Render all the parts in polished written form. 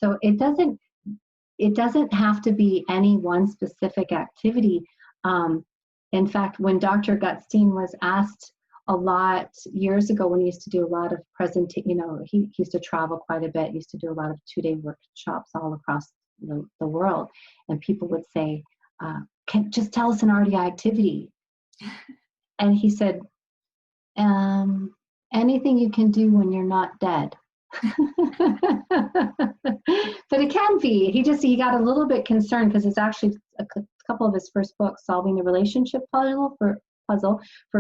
So it doesn't have to be any one specific activity. In fact, when Dr. Gutstein was asked a lot years ago, when he used to do a lot of he used to travel quite a bit, used to do a lot of 2-day workshops all across the world. And people would say, can just tell us an RDI activity. And he said, anything you can do when you're not dead. But it can be. He got a little bit concerned because it's actually a couple of his first books, solving the relationship puzzle for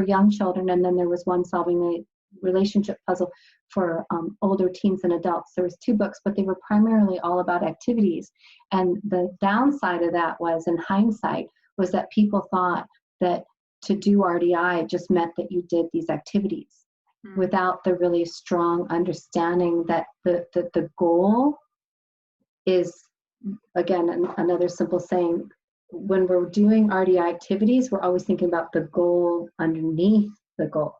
young children, and then there was one, solving the relationship puzzle for older teens and adults. There was 2 books, but they were primarily all about activities. And the downside of that was, in hindsight, was that people thought that to do RDI just meant that you did these activities without the really strong understanding that the goal is, again, another simple saying, when we're doing RDI activities, we're always thinking about the goal underneath the goal.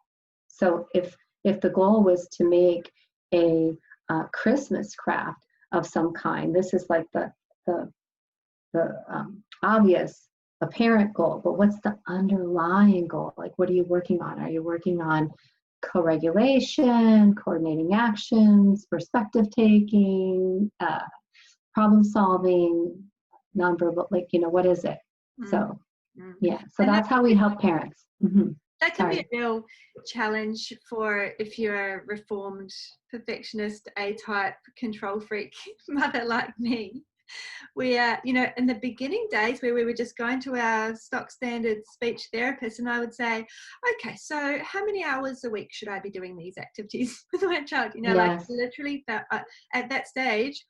So if the goal was to make a Christmas craft of some kind, this is like the obvious apparent goal, but what's the underlying goal? Like, what are you working on? Are you working on co-regulation, coordinating actions, perspective taking, problem solving, nonverbal, what is it? So, yeah, so that's how we help parents. That can be a real challenge for, if you're a reformed perfectionist, A-type control freak mother like me. We in the beginning days where we were just going to our stock standard speech therapist, and I would say, okay, so how many hours a week should I be doing these activities with my child? Yes. Like literally at that stage,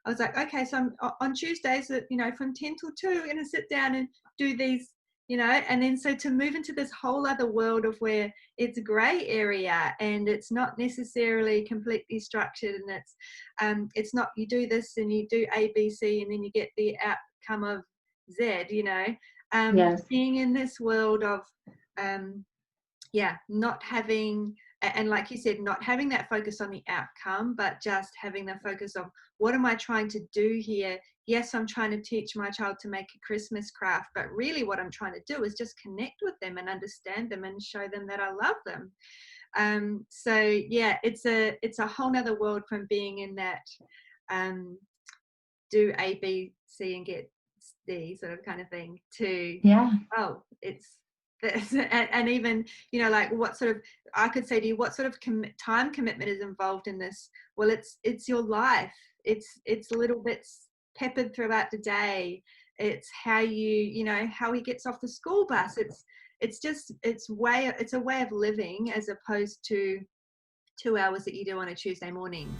I was like, okay, so I'm on Tuesdays, from 10 till 2, we're going to sit down and do these, and then so to move into this whole other world of where it's gray area and it's not necessarily completely structured, and it's not, you do this and you do A, B, C, and then you get the outcome of Z, Yes. Being in this world of, not having, and like you said, not having that focus on the outcome, but just having the focus of, what am I trying to do here? Yes, I'm trying to teach my child to make a Christmas craft, but really what I'm trying to do is just connect with them and understand them and show them that I love them. It's a whole nother world from being in that do A, B, C and get D sort of kind of thing to, it's this. And even, like, what sort of, I could say to you, what sort of time commitment is involved in this? Well, it's your life. It's little bits peppered throughout the day. It's how how he gets off the school bus. It's a way of living, as opposed to 2 hours that you do on a Tuesday morning.